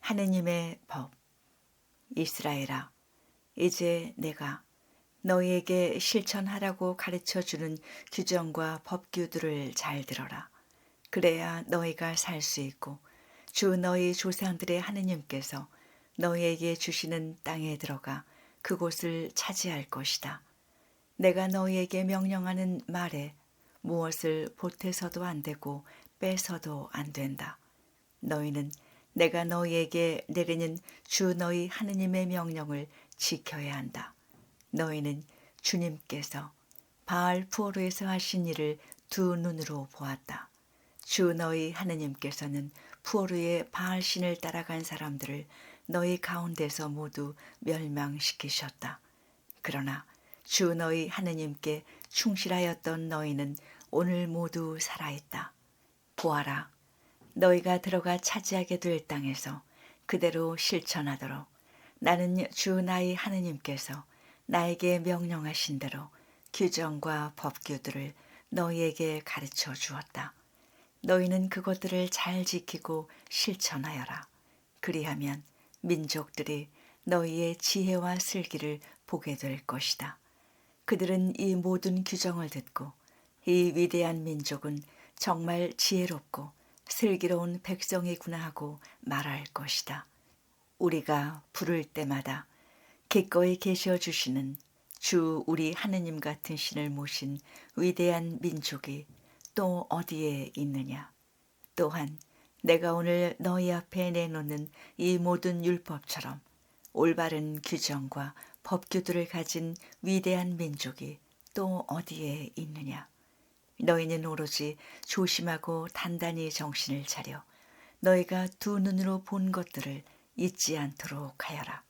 하느님의 법. 이스라엘아, 이제 내가 너희에게 실천하라고 가르쳐 주는 규정과 법규들을 잘 들어라. 그래야 너희가 살 수 있고 주 너희 조상들의 하느님께서 너희에게 주시는 땅에 들어가 그곳을 차지할 것이다. 내가 너희에게 명령하는 말에 무엇을 보태서도 안 되고 빼서도 안 된다. 너희는 내가 너희에게 내리는 주 너희 하느님의 명령을 지켜야 한다. 너희는 주님께서 바알 푸오르에서 하신 일을 두 눈으로 보았다. 주 너희 하느님께서는 푸오르의 바알 신을 따라간 사람들을 너희 가운데서 모두 멸망시키셨다. 그러나 주 너희 하느님께 충실하였던 너희는 오늘 모두 살아있다. 보아라, 너희가 들어가 차지하게 될 땅에서 그대로 실천하도록 나는 주 나의 하느님께서 나에게 명령하신 대로 규정과 법규들을 너희에게 가르쳐 주었다. 너희는 그것들을 잘 지키고 실천하여라. 그리하면 민족들이 너희의 지혜와 슬기를 보게 될 것이다. 그들은 이 모든 규정을 듣고 이 위대한 민족은 정말 지혜롭고 슬기로운 백성이구나 하고 말할 것이다. 우리가 부를 때마다 기꺼이 계셔 주시는 주 우리 하느님 같은 신을 모신 위대한 민족이 또 어디에 있느냐. 또한 내가 오늘 너희 앞에 내놓는 이 모든 율법처럼 올바른 규정과 법규들을 가진 위대한 민족이 또 어디에 있느냐. 너희는 오로지 조심하고 단단히 정신을 차려 너희가 두 눈으로 본 것들을 잊지 않도록 하여라.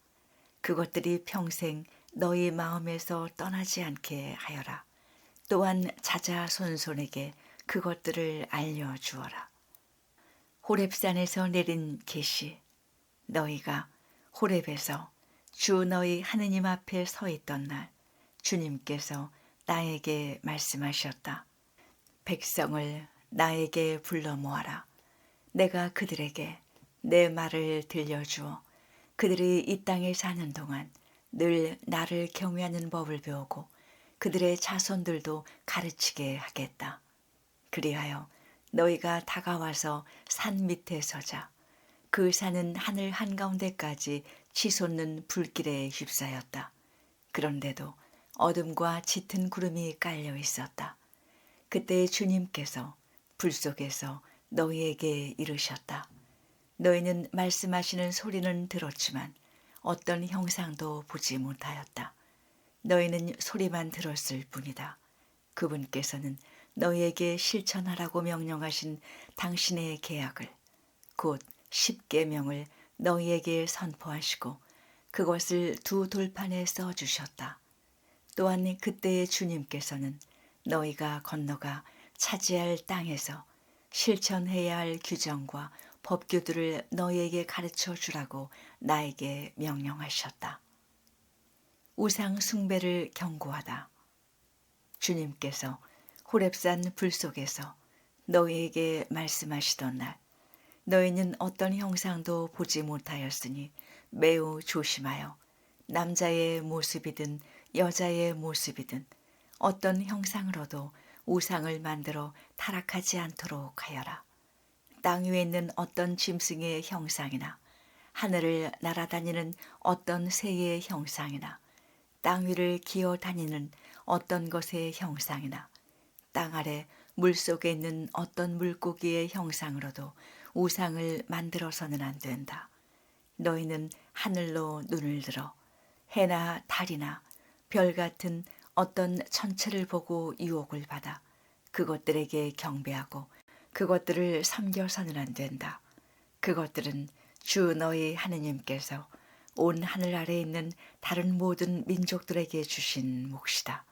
그것들이 평생 너희 마음에서 떠나지 않게 하여라. 또한 자자손손에게 그것들을 알려주어라. 호렙산에서 내린 계시. 너희가 호렙에서 주 너희 하느님 앞에 서 있던 날 주님께서 나에게 말씀하셨다. 백성을 나에게 불러 모아라. 내가 그들에게 내 말을 들려주어 그들이 이 땅에 사는 동안 늘 나를 경외하는 법을 배우고 그들의 자손들도 가르치게 하겠다. 그리하여 너희가 다가와서 산 밑에 서자. 그 산은 하늘 한가운데까지 치솟는 불길에 휩싸였다. 그런데도 어둠과 짙은 구름이 깔려 있었다. 그때 주님께서 불 속에서 너희에게 이르셨다. 너희는 말씀하시는 소리는 들었지만 어떤 형상도 보지 못하였다. 너희는 소리만 들었을 뿐이다. 그분께서는 너희에게 실천하라고 명령하신 당신의 계약을 곧 십계명을 너희에게 선포하시고 그것을 두 돌판에 써주셨다. 또한 그때의 주님께서는 너희가 건너가 차지할 땅에서 실천해야 할 규정과 법규들을 너희에게 가르쳐 주라고 나에게 명령하셨다. 우상 숭배를 경고하다. 주님께서 호렙산 불 속에서 너희에게 말씀하시던 날 너희는 어떤 형상도 보지 못하였으니 매우 조심하여 남자의 모습이든 여자의 모습이든 어떤 형상으로도 우상을 만들어 타락하지 않도록 하여라. 땅 위에 있는 어떤 짐승의 형상이나 하늘을 날아다니는 어떤 새의 형상이나 땅 위를 기어 다니는 어떤 것의 형상이나 땅 아래 물속에 있는 어떤 물고기의 형상으로도 우상을 만들어서는 안 된다. 너희는 하늘로 눈을 들어 해나 달이나 별 같은 어떤 천체를 보고 유혹을 받아 그것들에게 경배하고 그것들을 섬겨서는 안 된다. 그것들은 주 너희 하느님께서 온 하늘 아래에 있는 다른 모든 민족들에게 주신 몫이다.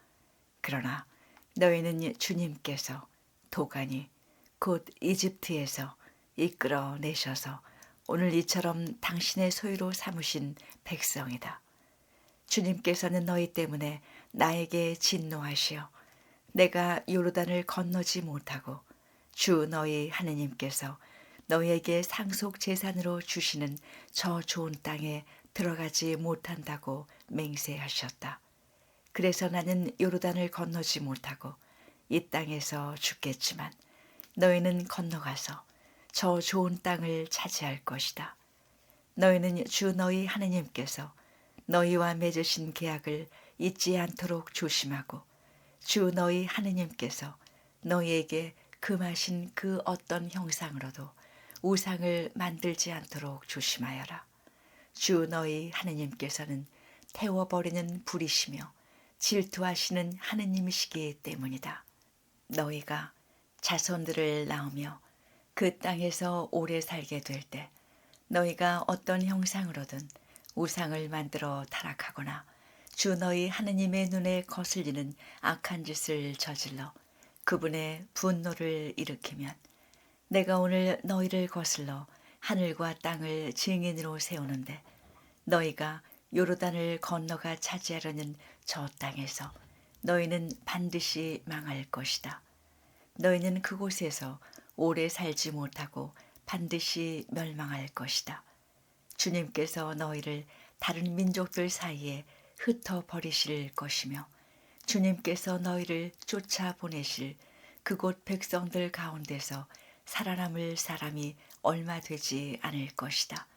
그러나 너희는 주님께서 도가니 곧 이집트에서 이끌어 내셔서 오늘 이처럼 당신의 소유로 삼으신 백성이다. 주님께서는 너희 때문에 나에게 진노하시어 내가 요르단을 건너지 못하고 주 너희 하느님께서 너희에게 상속 재산으로 주시는 저 좋은 땅에 들어가지 못한다고 맹세하셨다. 그래서 나는 요르단을 건너지 못하고 이 땅에서 죽겠지만 너희는 건너가서 저 좋은 땅을 차지할 것이다. 너희는 주 너희 하느님께서 너희와 맺으신 계약을 잊지 않도록 조심하고 주 너희 하느님께서 너희에게 금하신 그 어떤 형상으로도 우상을 만들지 않도록 조심하여라. 주 너희 하느님께서는 태워버리는 불이시며 질투하시는 하느님이시기 때문이다. 너희가 자손들을 낳으며 그 땅에서 오래 살게 될 때 너희가 어떤 형상으로든 우상을 만들어 타락하거나 주 너희 하느님의 눈에 거슬리는 악한 짓을 저질러 그분의 분노를 일으키면 내가 오늘 너희를 거슬러 하늘과 땅을 증인으로 세우는데 너희가 요르단을 건너가 차지하려는 저 땅에서 너희는 반드시 망할 것이다. 너희는 그곳에서 오래 살지 못하고 반드시 멸망할 것이다. 주님께서 너희를 다른 민족들 사이에 흩어버리실 것이며 주님께서 너희를 쫓아보내실 그곳 백성들 가운데서 살아남을 사람이 얼마 되지 않을 것이다.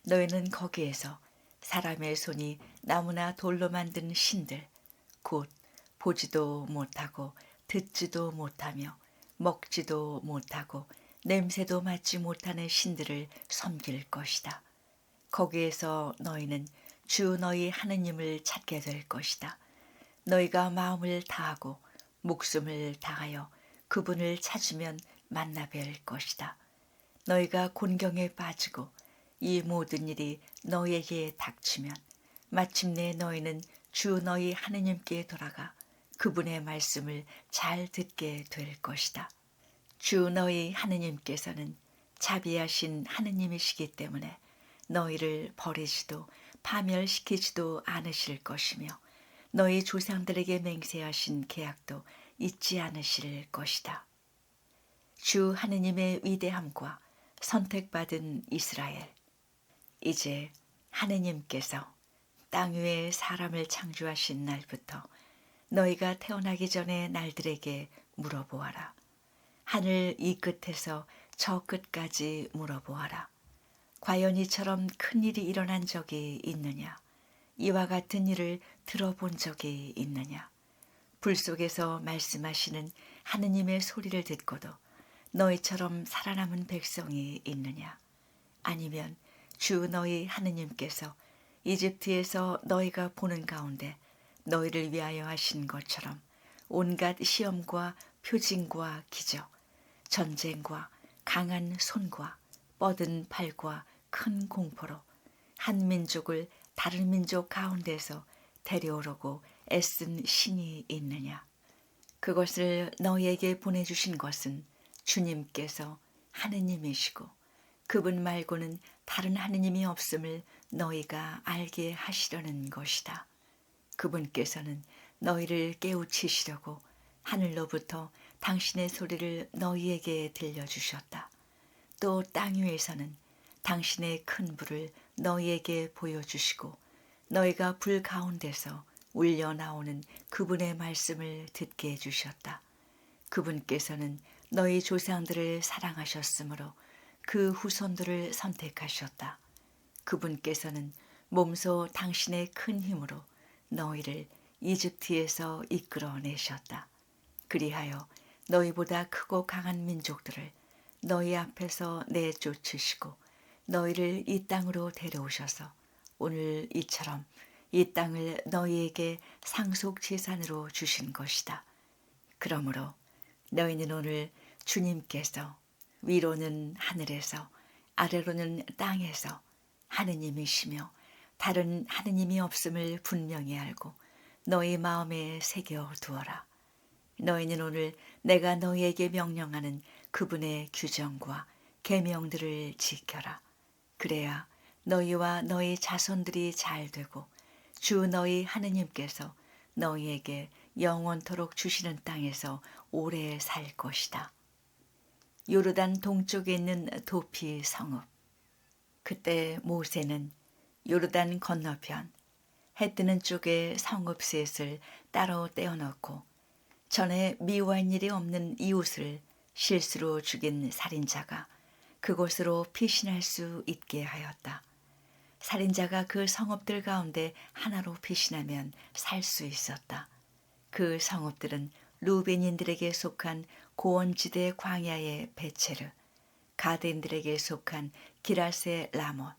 너희는 거기에서 사람의 손이 나무나 돌로 만든 신들, 곧 보지도 못하고 듣지도 못하며 먹지도 못하고 냄새도 맡지 못하는 신들을 섬길 것이다. 거기에서 너희는 주 너희 하느님을 찾게 될 것이다. 너희가 마음을 다하고 목숨을 다하여 그분을 찾으면 만나 뵐 것이다. 너희가 곤경에 빠지고 이 모든 일이 너희에게 닥치면 마침내 너희는 주 너희 하느님께 돌아가 그분의 말씀을 잘 듣게 될 것이다. 주 너희 하느님께서는 자비하신 하느님이시기 때문에 너희를 버리지도 파멸시키지도 않으실 것이며 너희 조상들에게 맹세하신 계약도 잊지 않으실 것이다. 주 하느님의 위대함과 선택받은 이스라엘. 이제 하느님께서 땅 위에 사람을 창조하신 날부터 너희가 태어나기 전의 날들에게 물어보아라. 하늘 이 끝에서 저 끝까지 물어보아라. 과연 이처럼 큰 일이 일어난 적이 있느냐? 이와 같은 일을 들어본 적이 있느냐? 불 속에서 말씀하시는 하느님의 소리를 듣고도 너희처럼 살아남은 백성이 있느냐? 아니면 주 너희 하느님께서 이집트에서 너희가 보는 가운데 너희를 위하여 하신 것처럼 온갖 시험과 표징과 기적, 전쟁과 강한 손과 뻗은 팔과 큰 공포로 한 민족을 다른 민족 가운데서 데려오려고 애쓴 신이 있느냐? 그것을 너희에게 보내주신 것은 주님께서 하느님이시고 그분 말고는 다른 하느님이 없음을 너희가 알게 하시려는 것이다. 그분께서는 너희를 깨우치시려고 하늘로부터 당신의 소리를 너희에게 들려주셨다. 또 땅 위에서는 당신의 큰 불을 너희에게 보여주시고 너희가 불 가운데서 울려 나오는 그분의 말씀을 듣게 해주셨다. 그분께서는 너희 조상들을 사랑하셨으므로 그 후손들을 선택하셨다. 그분께서는 몸소 당신의 큰 힘으로 너희를 이집트에서 이끌어내셨다. 그리하여 너희보다 크고 강한 민족들을 너희 앞에서 내쫓으시고 너희를 이 땅으로 데려오셔서 오늘 이처럼 이 땅을 너희에게 상속 재산으로 주신 것이다. 그러므로 너희는 오늘 주님께서 위로는 하늘에서 아래로는 땅에서 하느님이시며 다른 하느님이 없음을 분명히 알고 너희 마음에 새겨 두어라. 너희는 오늘 내가 너희에게 명령하는 그분의 규정과 계명들을 지켜라. 그래야 너희와 너희 자손들이 잘 되고 주 너희 하느님께서 너희에게 영원토록 주시는 땅에서 오래 살 것이다. 요르단 동쪽에 있는 도피 성읍. 그때 모세는 요르단 건너편 해 뜨는 쪽에 성읍 셋을 따로 떼어놓고 전에 미워한 일이 없는 이웃을 실수로 죽인 살인자가 그곳으로 피신할 수 있게 하였다. 살인자가 그 성읍들 가운데 하나로 피신하면 살 수 있었다. 그 성읍들은 루벤인들에게 속한 고원지대 광야의 베체르, 가드인들에게 속한 기라세 라못,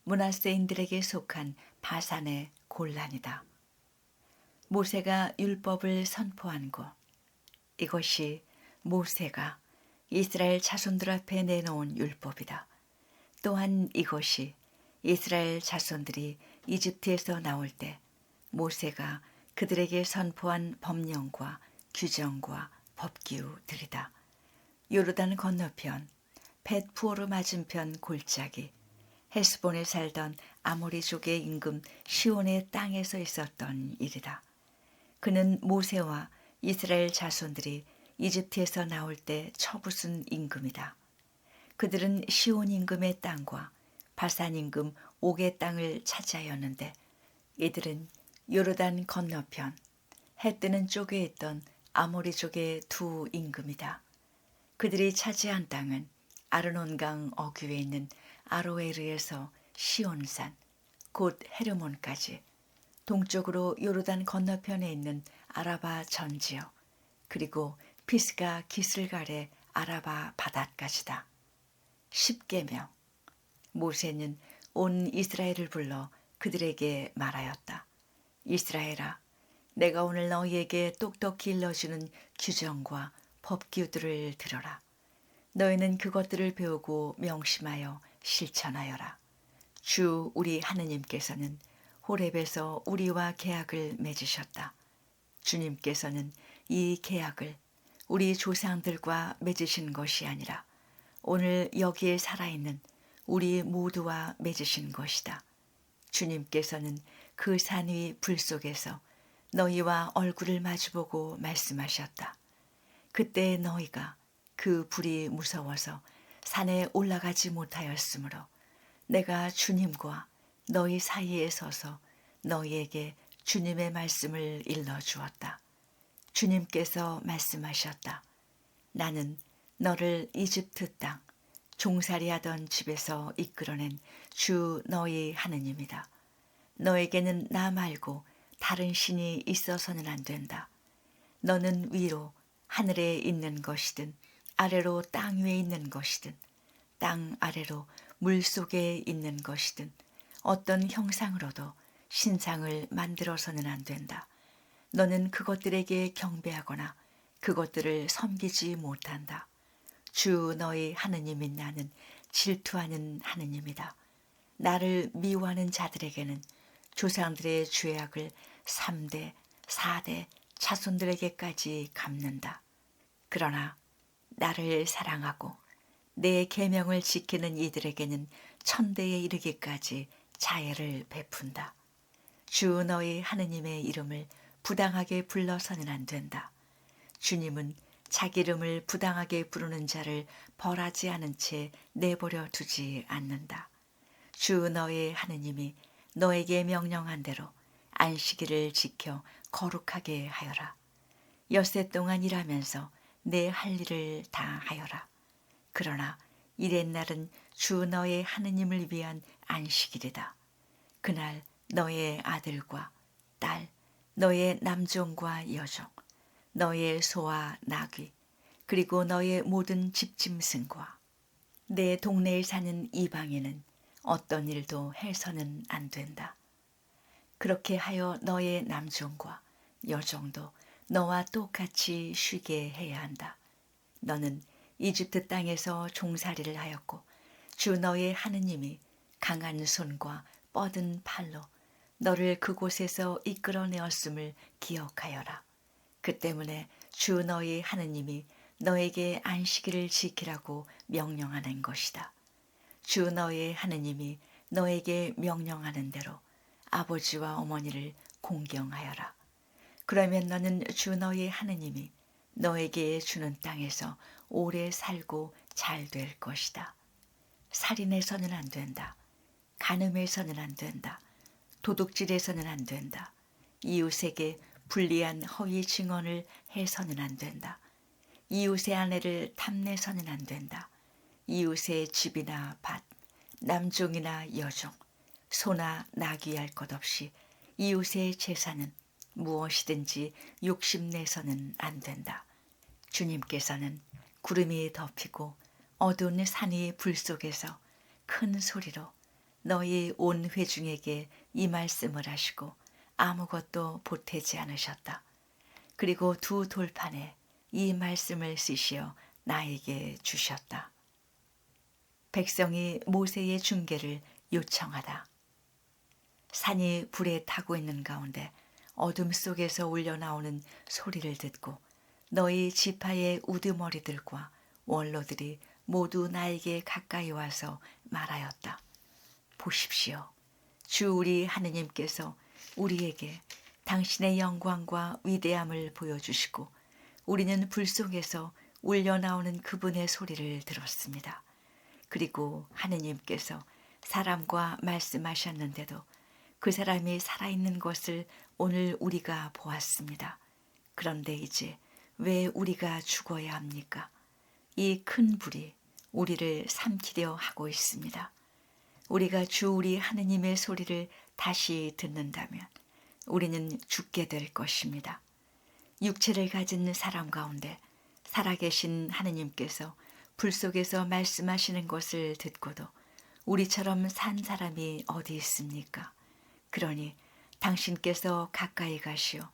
므낫세인들에게 속한 바산의 골란이다. 모세가 율법을 선포한 곳, 이것이 모세가 이스라엘 자손들 앞에 내놓은 율법이다. 또한 이것이 이스라엘 자손들이 이집트에서 나올 때 모세가 그들에게 선포한 법령과 규정과 법규들이다. 요르단 건너편 벳푸오르 맞은편 골짜기 헤스본에 살던 아모리족의 임금 시온의 땅에서 있었던 일이다. 그는 모세와 이스라엘 자손들이 이집트에서 나올 때 처부순 임금이다. 그들은 시온 임금의 땅과 바산 임금 옥의 땅을 차지하였는데 이들은 요르단 건너편 해 뜨는 쪽에 있던 아모리족의 두 임금이다. 그들이 차지한 땅은 아르논강 어귀에 있는 아로에르에서 시온산 곧 헤르몬까지, 동쪽으로 요르단 건너편에 있는 아라바 전지역, 그리고 피스가 기슬갈의 아라바 바다까지다. 10계명. 모세는 온 이스라엘을 불러 그들에게 말하였다. 이스라엘아, 내가 오늘 너희에게 똑똑히 일러주는 규정과 법규들을 들어라. 너희는 그것들을 배우고 명심하여 실천하여라. 주 우리 하느님께서는 호렙에서 우리와 계약을 맺으셨다. 주님께서는 이 계약을 우리 조상들과 맺으신 것이 아니라 오늘 여기에 살아있는 우리 모두와 맺으신 것이다. 주님께서는 그 산 위 불 속에서 너희와 얼굴을 마주보고 말씀하셨다. 그때 너희가 그 불이 무서워서 산에 올라가지 못하였으므로 내가 주님과 너희 사이에 서서 너희에게 주님의 말씀을 일러주었다. 주님께서 말씀하셨다. 나는 너를 이집트 땅 종살이하던 집에서 이끌어낸 주 너희 하느님이다. 너에게는 나 말고 다른 신이 있어서는 안 된다. 너는 위로 하늘에 있는 것이든 아래로 땅 위에 있는 것이든 땅 아래로 물 속에 있는 것이든 어떤 형상으로도 신상을 만들어서는 안 된다. 너는 그것들에게 경배하거나 그것들을 섬기지 못한다. 주 너희 하느님인 나는 질투하는 하느님이다. 나를 미워하는 자들에게는 조상들의 죄악을 3대, 4대 자손들에게까지 갚는다. 그러나 나를 사랑하고 내 계명을 지키는 이들에게는 천대에 이르기까지 자애를 베푼다. 주 너희 하느님의 이름을 부당하게 불러서는 안 된다. 주님은 자기 이름을 부당하게 부르는 자를 벌하지 않은 채 내버려 두지 않는다. 주 너희 하느님이 너에게 명령한 대로 안식일을 지켜 거룩하게 하여라. 엿새 동안 일하면서 내 할 일을 다 하여라. 그러나 이렛 날은 주 너의 하느님을 위한 안식일이다. 그날 너의 아들과 딸, 너의 남종과 여종, 너의 소와 나귀, 그리고 너의 모든 집짐승과 내 동네에 사는 이방인은 어떤 일도 해서는 안 된다. 그렇게 하여 너의 남종과 여종도 너와 똑같이 쉬게 해야 한다. 너는 이집트 땅에서 종살이를 하였고 주 너의 하느님이 강한 손과 뻗은 팔로 너를 그곳에서 이끌어내었음을 기억하여라. 그 때문에 주 너희 하느님이 너에게 안식일을 지키라고 명령하는 것이다. 주 너의 하느님이 너에게 명령하는 대로 아버지와 어머니를 공경하여라. 그러면 너는 주 너의 하느님이 너에게 주는 땅에서 오래 살고 잘 될 것이다. 살인해서는 안 된다. 간음해서는 안 된다. 도둑질해서는 안 된다. 이웃에게 불리한 허위 증언을 해서는 안 된다. 이웃의 아내를 탐내서는 안 된다. 이웃의 집이나 밭, 남종이나 여종, 소나 나귀 할 것 없이 이웃의 재산은 무엇이든지 욕심내서는 안 된다. 주님께서는 구름이 덮이고 어두운 산이 불 속에서 큰 소리로 너희 온 회중에게 이 말씀을 하시고 아무것도 보태지 않으셨다. 그리고 두 돌판에 이 말씀을 쓰시어 나에게 주셨다. 백성이 모세의 중계를 요청하다. 산이 불에 타고 있는 가운데 어둠 속에서 울려나오는 소리를 듣고 너희 지파의 우두머리들과 원로들이 모두 나에게 가까이 와서 말하였다. 보십시오. 주 우리 하느님께서 우리에게 당신의 영광과 위대함을 보여주시고 우리는 불 속에서 울려나오는 그분의 소리를 들었습니다. 그리고 하느님께서 사람과 말씀하셨는데도 그 사람이 살아있는 것을 오늘 우리가 보았습니다. 그런데 이제 왜 우리가 죽어야 합니까? 이 큰 불이 우리를 삼키려 하고 있습니다. 우리가 주 우리 하느님의 소리를 다시 듣는다면 우리는 죽게 될 것입니다. 육체를 가진 사람 가운데 살아계신 하느님께서 불 속에서 말씀하시는 것을 듣고도 우리처럼 산 사람이 어디 있습니까? 그러니 당신께서 가까이 가시어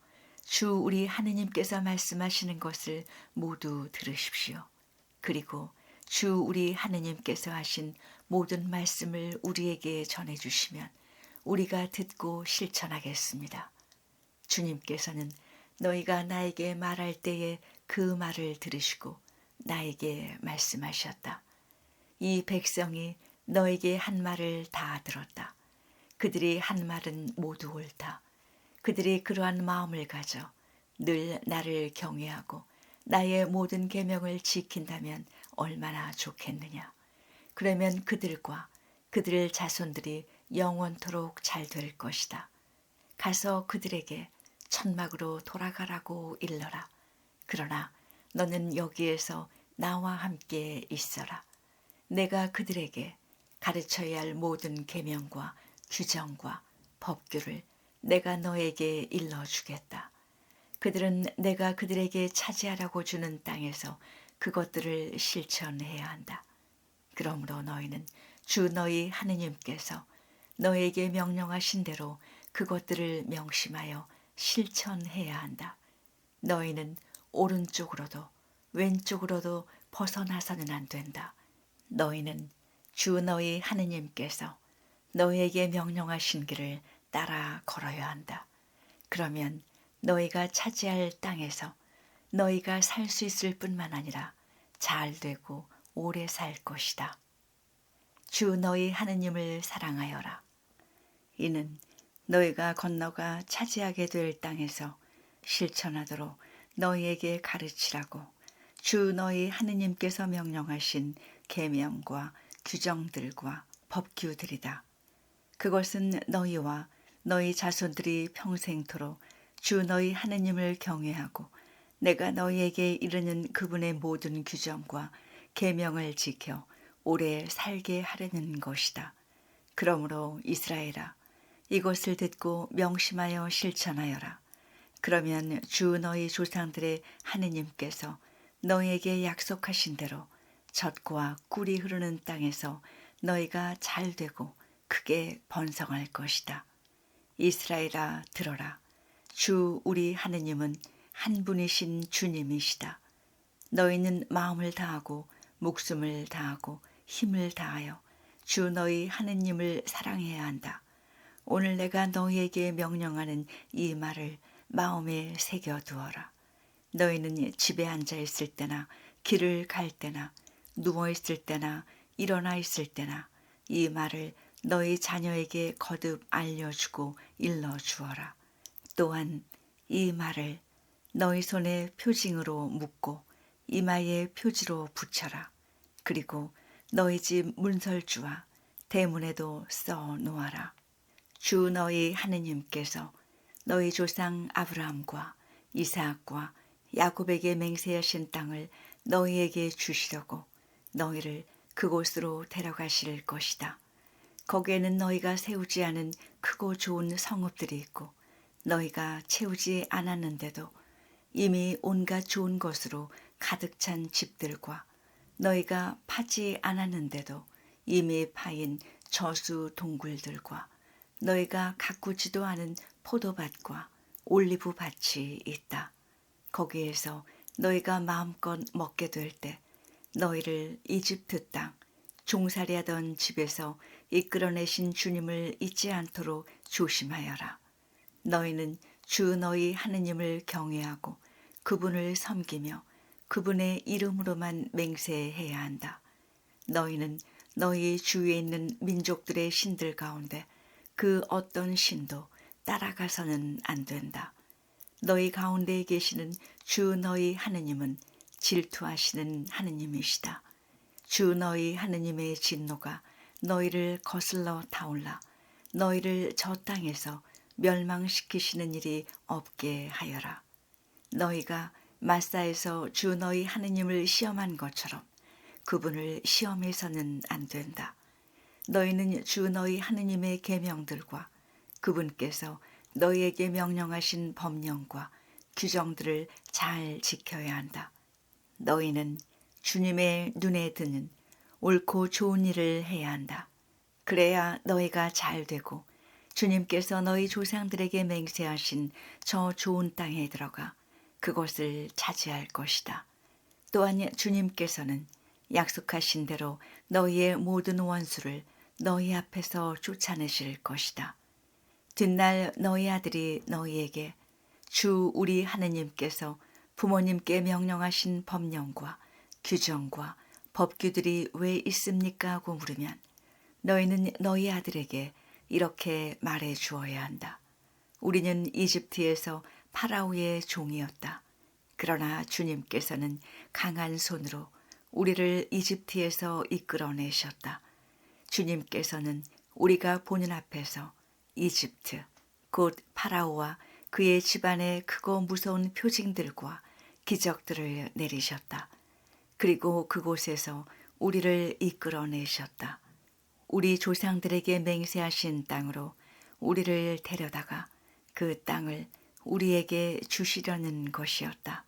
주 우리 하느님께서 말씀하시는 것을 모두 들으십시오. 그리고 주 우리 하느님께서 하신 모든 말씀을 우리에게 전해주시면 우리가 듣고 실천하겠습니다. 주님께서는 너희가 나에게 말할 때에 그 말을 들으시고 나에게 말씀하셨다. 이 백성이 너에게 한 말을 다 들었다. 그들이 한 말은 모두 옳다. 그들이 그러한 마음을 가져 늘 나를 경외하고 나의 모든 계명을 지킨다면 얼마나 좋겠느냐. 그러면 그들과 그들 자손들이 영원토록 잘 될 것이다. 가서 그들에게 천막으로 돌아가라고 일러라. 그러나 너는 여기에서 나와 함께 있어라. 내가 그들에게 가르쳐야 할 모든 계명과 규정과 법규를 내가 너에게 일러주겠다. 그들은 내가 그들에게 차지하라고 주는 땅에서 그것들을 실천해야 한다. 그러므로 너희는 주 너희 하느님께서 너에게 명령하신 대로 그것들을 명심하여 실천해야 한다. 너희는 오른쪽으로도 왼쪽으로도 벗어나서는 안 된다. 너희는 주 너희 하느님께서 너희에게 명령하신 길을 따라 걸어야 한다. 그러면 너희가 차지할 땅에서 너희가 살 수 있을 뿐만 아니라 잘 되고 오래 살 것이다. 주 너희 하느님을 사랑하여라. 이는 너희가 건너가 차지하게 될 땅에서 실천하도록 너희에게 가르치라고 주 너희 하느님께서 명령하신 계명과 규정들과 법규들이다. 그것은 너희와 너희 자손들이 평생토록 주 너희 하느님을 경외하고 내가 너희에게 이르는 그분의 모든 규정과 계명을 지켜 오래 살게 하려는 것이다. 그러므로 이스라엘아, 이것을 듣고 명심하여 실천하여라. 그러면 주 너희 조상들의 하느님께서 너희에게 약속하신 대로 젖과 꿀이 흐르는 땅에서 너희가 잘 되고 크게 번성할 것이다. 이스라엘아, 들어라. 주 우리 하느님은 한 분이신 주님이시다. 너희는 마음을 다하고 목숨을 다하고 힘을 다하여 주 너희 하느님을 사랑해야 한다. 오늘 내가 너희에게 명령하는 이 말을 마음에 새겨두어라. 너희는 집에 앉아 있을 때나 길을 갈 때나 누워 있을 때나 일어나 있을 때나 이 말을 너희 자녀에게 거듭 알려주고 일러주어라. 또한 이 말을 너희 손에 표징으로 묶고 이마에 표지로 붙여라. 그리고 너희 집 문설주와 대문에도 써 놓아라. 주 너희 하느님께서 너희 조상 아브라함과 이삭과 야곱에게 맹세하신 땅을 너희에게 주시려고 너희를 그곳으로 데려가실 것이다. 거기에는 너희가 세우지 않은 크고 좋은 성읍들이 있고 너희가 채우지 않았는데도 이미 온갖 좋은 것으로 가득 찬 집들과 너희가 파지 않았는데도 이미 파인 저수 동굴들과 너희가 가꾸지도 않은 포도밭과 올리브 밭이 있다. 거기에서 너희가 마음껏 먹게 될 때 너희를 이집트 땅 종살이하던 집에서 이끌어내신 주님을 잊지 않도록 조심하여라. 너희는 주 너희 하느님을 경외하고 그분을 섬기며 그분의 이름으로만 맹세해야 한다. 너희는 너희 주위에 있는 민족들의 신들 가운데 그 어떤 신도 따라가서는 안 된다. 너희 가운데에 계시는 주 너희 하느님은 질투하시는 하느님이시다. 주 너희 하느님의 진노가 너희를 거슬러 타올라 너희를 저 땅에서 멸망시키시는 일이 없게 하여라. 너희가 마사에서 주 너희 하느님을 시험한 것처럼 그분을 시험해서는 안 된다. 너희는 주 너희 하느님의 계명들과 그분께서 너희에게 명령하신 법령과 규정들을 잘 지켜야 한다. 너희는 주님의 눈에 드는 옳고 좋은 일을 해야 한다. 그래야 너희가 잘 되고 주님께서 너희 조상들에게 맹세하신 저 좋은 땅에 들어가 그것을 차지할 것이다. 또한 주님께서는 약속하신 대로 너희의 모든 원수를 너희 앞에서 쫓아내실 것이다. 뒷날 너희 아들이 너희에게 주 우리 하느님께서 부모님께 명령하신 법령과 규정과 법규들이 왜 있습니까? 하고 물으면 너희는 너희 아들에게 이렇게 말해 주어야 한다. 우리는 이집트에서 파라오의 종이었다. 그러나 주님께서는 강한 손으로 우리를 이집트에서 이끌어내셨다. 주님께서는 우리가 보는 앞에서 이집트, 곧 파라오와 그의 집안의 크고 무서운 표징들과 기적들을 내리셨다. 그리고 그곳에서 우리를 이끌어내셨다. 우리 조상들에게 맹세하신 땅으로 우리를 데려다가 그 땅을 우리에게 주시려는 것이었다.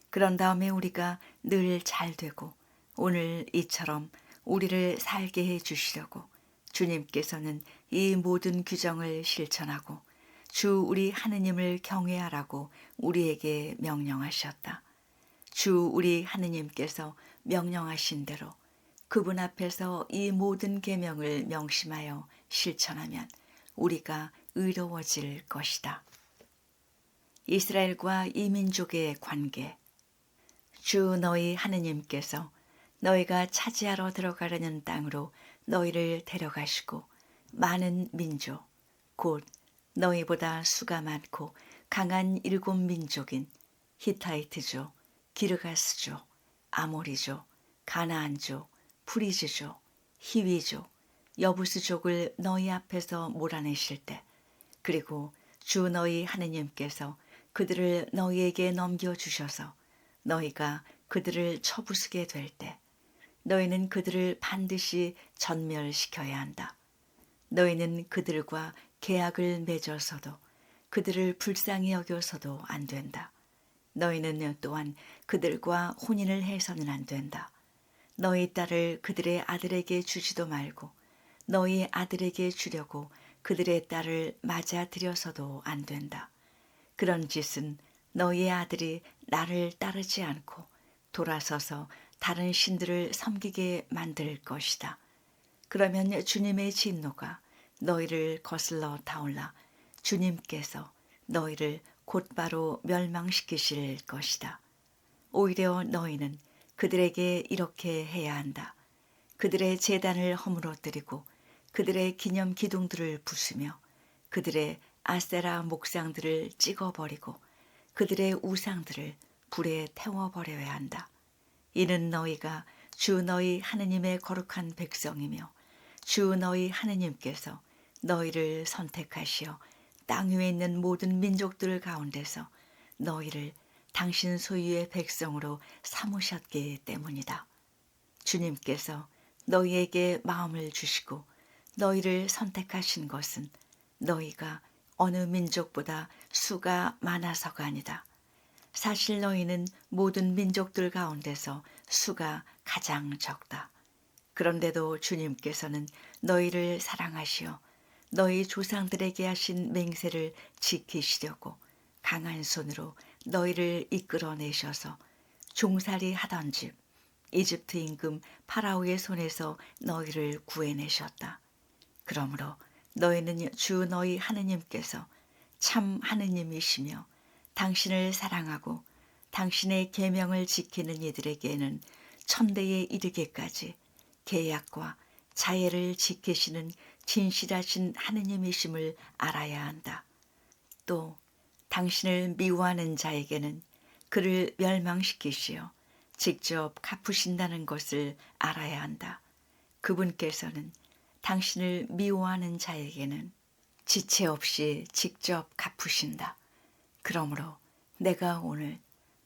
그런 다음에 우리가 늘 잘되고 오늘 이처럼 우리를 살게 해 주시려고 주님께서는 이 모든 규정을 실천하고 주 우리 하느님을 경외하라고 우리에게 명령하셨다. 주 우리 하느님께서 명령하신 대로 그분 앞에서 이 모든 계명을 명심하여 실천하면 우리가 의로워질 것이다. 이스라엘과 이 민족의 관계. 주 너희 하느님께서 너희가 차지하러 들어가려는 땅으로 너희를 데려가시고 많은 민족, 곧 너희보다 수가 많고 강한 7 민족인 히타이트족, 기르가스족, 아모리족, 가나안족, 프리즈족, 히위족, 여부스족을 너희 앞에서 몰아내실 때, 그리고 주 너희 하느님께서 그들을 너희에게 넘겨주셔서 너희가 그들을 쳐부수게 될 때, 너희는 그들을 반드시 전멸시켜야 한다. 너희는 그들과 계약을 맺어서도 그들을 불쌍히 여겨서도 안 된다. 너희는 또한 그들과 혼인을 해서는 안 된다. 너희 딸을 그들의 아들에게 주지도 말고 너희 아들에게 주려고 그들의 딸을 맞아들여서도 안 된다. 그런 짓은 너희의 아들이 나를 따르지 않고 돌아서서 다른 신들을 섬기게 만들 것이다. 그러면 주님의 진노가 너희를 거슬러 타올라 주님께서 너희를 곧바로 멸망시키실 것이다. 오히려 너희는 그들에게 이렇게 해야 한다. 그들의 제단을 허물어뜨리고 그들의 기념 기둥들을 부수며 그들의 아세라 목상들을 찍어버리고 그들의 우상들을 불에 태워버려야 한다. 이는 너희가 주 너희 하느님의 거룩한 백성이며 주 너희 하느님께서 너희를 선택하시어 땅 위에 있는 모든 민족들 가운데서 너희를 당신 소유의 백성으로 삼으셨기 때문이다. 주님께서 너희에게 마음을 주시고 너희를 선택하신 것은 너희가 어느 민족보다 수가 많아서가 아니다. 사실 너희는 모든 민족들 가운데서 수가 가장 적다. 그런데도 주님께서는 너희를 사랑하시어 너희 조상들에게 하신 맹세를 지키시려고 강한 손으로 너희를 이끌어내셔서 종살이 하던 집 이집트 임금 파라오의 손에서 너희를 구해내셨다. 그러므로 너희는 주 너희 하느님께서 참 하느님이시며 당신을 사랑하고 당신의 계명을 지키는 이들에게는 천대에 이르기까지 계약과 자애를 지키시는 진실하신 하느님이심을 알아야 한다. 또 당신을 미워하는 자에게는 그를 멸망시키시어 직접 갚으신다는 것을 알아야 한다. 그분께서는 당신을 미워하는 자에게는 지체 없이 직접 갚으신다. 그러므로 내가 오늘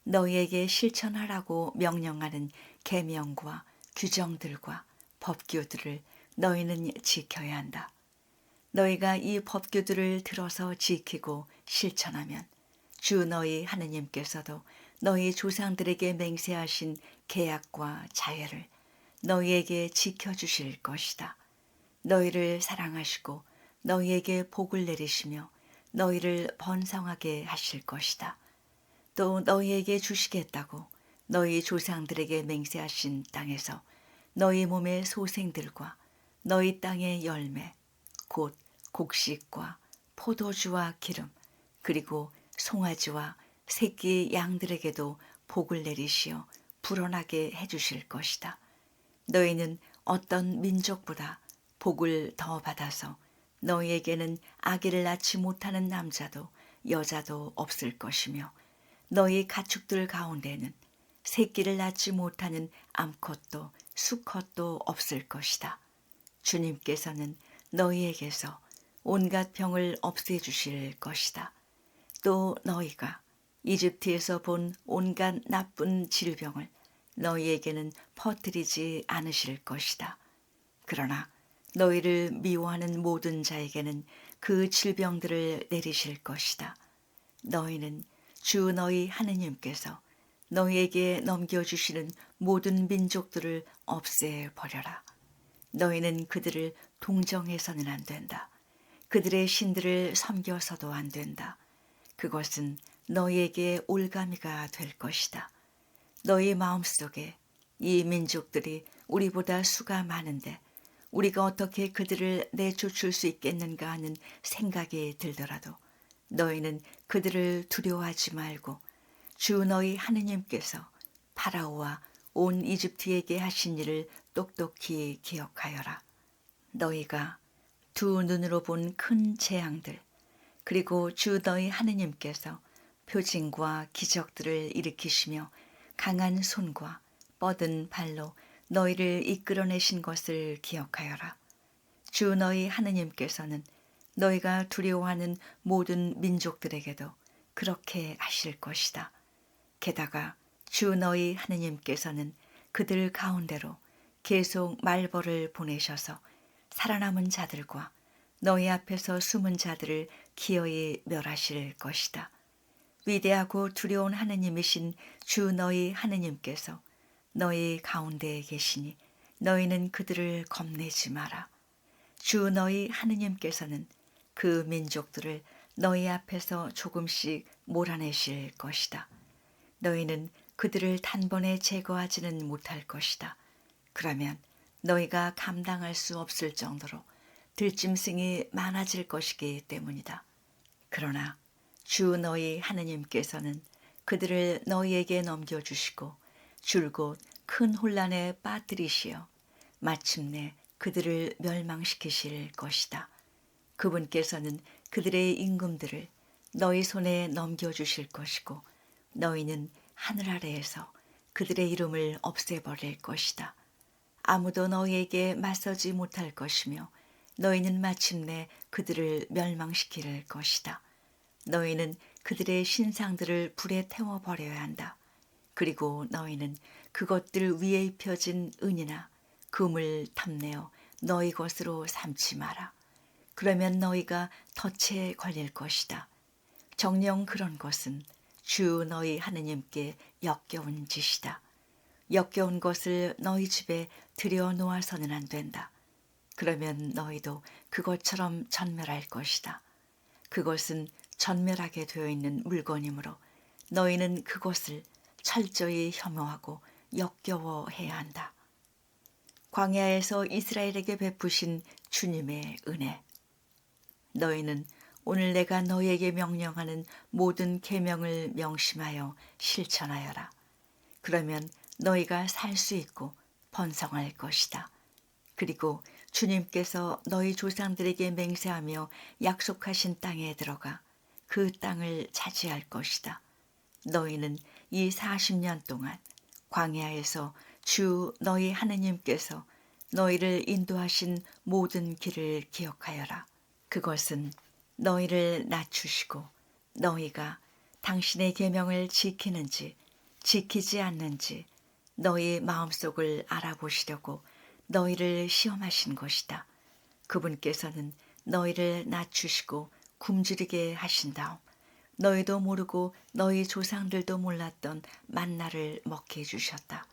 너희에게 실천하라고 명령하는 계명과 규정들과 법규들을 너희는 지켜야 한다. 너희가 이 법규들을 들어서 지키고 실천하면 주 너희 하느님께서도 너희 조상들에게 맹세하신 계약과 자애를 너희에게 지켜주실 것이다. 너희를 사랑하시고 너희에게 복을 내리시며 너희를 번성하게 하실 것이다. 또 너희에게 주시겠다고 너희 조상들에게 맹세하신 땅에서 너희 몸의 소생들과 너희 땅의 열매 곧 곡식과 포도주와 기름 그리고 송아지와 새끼 양들에게도 복을 내리시어 불어나게 해주실 것이다. 너희는 어떤 민족보다 복을 더 받아서 너희에게는 아기를 낳지 못하는 남자도 여자도 없을 것이며 너희 가축들 가운데는 새끼를 낳지 못하는 암컷도 수컷도 없을 것이다. 주님께서는 너희에게서 온갖 병을 없애주실 것이다. 또 너희가 이집트에서 본 온갖 나쁜 질병을 너희에게는 퍼뜨리지 않으실 것이다. 그러나 너희를 미워하는 모든 자에게는 그 질병들을 내리실 것이다. 너희는 주 너희 하느님께서 너희에게 넘겨주시는 모든 민족들을 없애버려라. 너희는 그들을 동정해서는 안 된다. 그들의 신들을 섬겨서도 안 된다. 그것은 너희에게 올가미가 될 것이다. 너희 마음속에 이 민족들이 우리보다 수가 많은데 우리가 어떻게 그들을 내쫓을 수 있겠는가 하는 생각이 들더라도 너희는 그들을 두려워하지 말고 주 너희 하느님께서 파라오와 온 이집트에게 하신 일을 똑똑히 기억하여라. 너희가 두 눈으로 본 큰 재앙들 그리고 주 너희 하느님께서 표징과 기적들을 일으키시며 강한 손과 뻗은 발로 너희를 이끌어내신 것을 기억하여라. 주 너희 하느님께서는 너희가 두려워하는 모든 민족들에게도 그렇게 하실 것이다. 게다가 주 너희 하느님께서는 그들 가운데로 계속 말벌을 보내셔서 살아남은 자들과 너희 앞에서 숨은 자들을 기어이 멸하실 것이다. 위대하고 두려운 하느님이신 주 너희 하느님께서 너희 가운데에 계시니 너희는 그들을 겁내지 마라. 주 너희 하느님께서는 그 민족들을 너희 앞에서 조금씩 몰아내실 것이다. 너희는 그들을 단번에 제거하지는 못할 것이다. 그러면 너희가 감당할 수 없을 정도로 들짐승이 많아질 것이기 때문이다. 그러나 주 너희 하느님께서는 그들을 너희에게 넘겨주시고 줄곧 큰 혼란에 빠뜨리시어 마침내 그들을 멸망시키실 것이다. 그분께서는 그들의 임금들을 너희 손에 넘겨주실 것이고 너희는 하늘 아래에서 그들의 이름을 없애버릴 것이다. 아무도 너희에게 맞서지 못할 것이며 너희는 마침내 그들을 멸망시킬 것이다. 너희는 그들의 신상들을 불에 태워버려야 한다. 그리고 너희는 그것들 위에 입혀진 은이나 금을 탐내어 너희 것으로 삼지 마라. 그러면 너희가 덫에 걸릴 것이다. 정녕 그런 것은 주 너희 하느님께 역겨운 짓이다. 역겨운 것을 너희 집에 들여 놓아서는 안 된다. 그러면 너희도 그것처럼 전멸할 것이다. 그것은 전멸하게 되어 있는 물건이므로 너희는 그것을 철저히 혐오하고 역겨워해야 한다. 광야에서 이스라엘에게 베푸신 주님의 은혜. 너희는 오늘 내가 너희에게 명령하는 모든 계명을 명심하여 실천하여라. 그러면 너희가 살 수 있고 번성할 것이다. 그리고 주님께서 너희 조상들에게 맹세하며 약속하신 땅에 들어가 그 땅을 차지할 것이다. 너희는 이 40년 동안 광야에서 주 너희 하느님께서 너희를 인도하신 모든 길을 기억하여라. 그것은 너희를 낮추시고 너희가 당신의 계명을 지키는지 지키지 않는지 너희 마음속을 알아보시려고 너희를 시험하신 것이다. 그분께서는 너희를 낮추시고 굶주리게 하신 다음 너희도 모르고 너희 조상들도 몰랐던 만나를 먹게 해주셨다.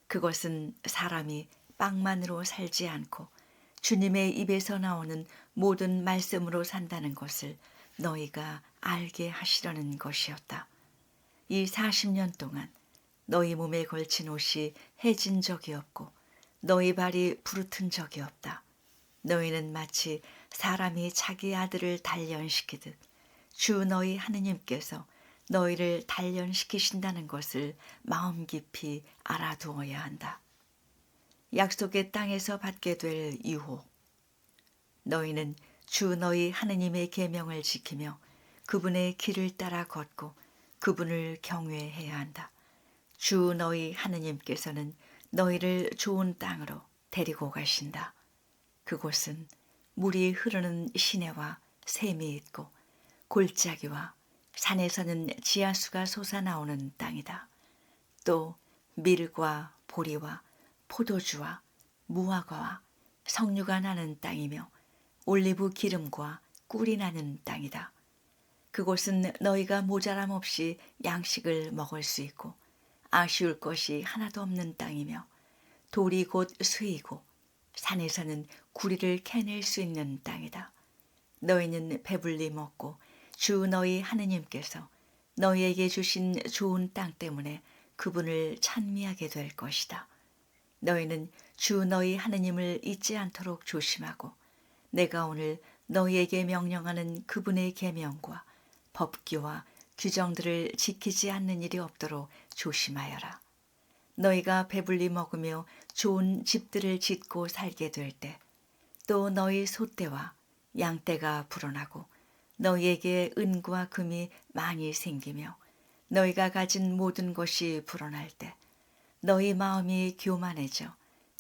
그것은 사람이 빵만으로 살지 않고 주님의 입에서 나오는 모든 말씀으로 산다는 것을 너희가 알게 하시려는 것이었다. 이 40년 동안 너희 몸에 걸친 옷이 해진 적이 없고 너희 발이 부르튼 적이 없다. 너희는 마치 사람이 자기 아들을 단련시키듯 주 너희 하느님께서 너희를 단련시키신다는 것을 마음 깊이 알아두어야 한다. 약속의 땅에서 받게 될 유혹. 너희는 주 너희 하느님의 계명을 지키며 그분의 길을 따라 걷고 그분을 경외해야 한다. 주 너희 하느님께서는 너희를 좋은 땅으로 데리고 가신다. 그곳은 물이 흐르는 시내와 샘이 있고 골짜기와 산에서는 지하수가 솟아나오는 땅이다. 또 밀과 보리와 포도주와 무화과와 석류가 나는 땅이며 올리브 기름과 꿀이 나는 땅이다. 그곳은 너희가 모자람 없이 양식을 먹을 수 있고 아쉬울 것이 하나도 없는 땅이며 돌이 곧 쇠이고 산에서는 구리를 캐낼 수 있는 땅이다. 너희는 배불리 먹고 주 너희 하느님께서 너희에게 주신 좋은 땅 때문에 그분을 찬미하게 될 것이다. 너희는 주 너희 하느님을 잊지 않도록 조심하고 내가 오늘 너희에게 명령하는 그분의 계명과 법규와 규정들을 지키지 않는 일이 없도록 조심하여라. 너희가 배불리 먹으며 좋은 집들을 짓고 살게 될 때 또 너희 소떼와 양떼가 불어나고 너희에게 은과 금이 많이 생기며 너희가 가진 모든 것이 불어날 때 너희 마음이 교만해져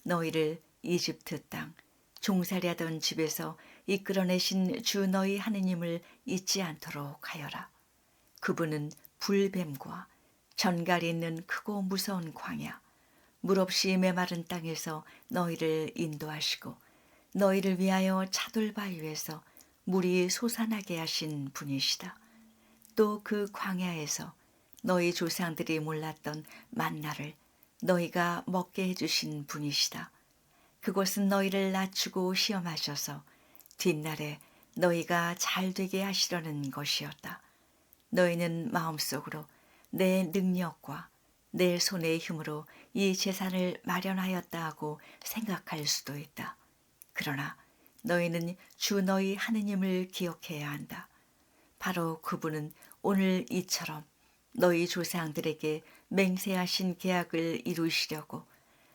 너희를 이집트 땅 종살이하던 집에서 이끌어내신 주 너희 하느님을 잊지 않도록 하여라. 그분은 불뱀과 전갈이 있는 크고 무서운 광야, 물 없이 메마른 땅에서 너희를 인도하시고 너희를 위하여 차돌바위에서 물이 솟아나게 하신 분이시다. 또 그 광야에서 너희 조상들이 몰랐던 만나를 너희가 먹게 해주신 분이시다. 그것은 너희를 낮추고 시험하셔서 뒷날에 너희가 잘되게 하시려는 것이었다. 너희는 마음속으로 내 능력과 내 손의 힘으로 이 재산을 마련하였다 하고 생각할 수도 있다. 그러나 너희는 주 너희 하느님을 기억해야 한다. 바로 그분은 오늘 이처럼 너희 조상들에게 맹세하신 계약을 이루시려고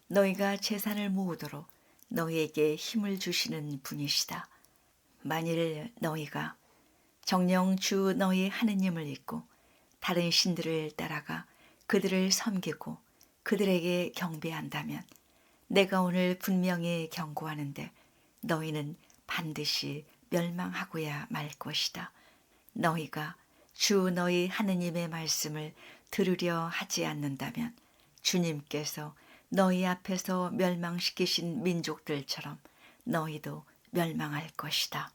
너희가 재산을 모으도록 너희에게 힘을 주시는 분이시다. 만일 너희가 정녕 주 너희 하느님을 잊고 다른 신들을 따라가 그들을 섬기고 그들에게 경배한다면 내가 오늘 분명히 경고하는데 너희는 반드시 멸망하고야 말 것이다. 너희가 주 너희 하느님의 말씀을 들으려 하지 않는다면 주님께서 너희 앞에서 멸망시키신 민족들처럼 너희도 멸망할 것이다.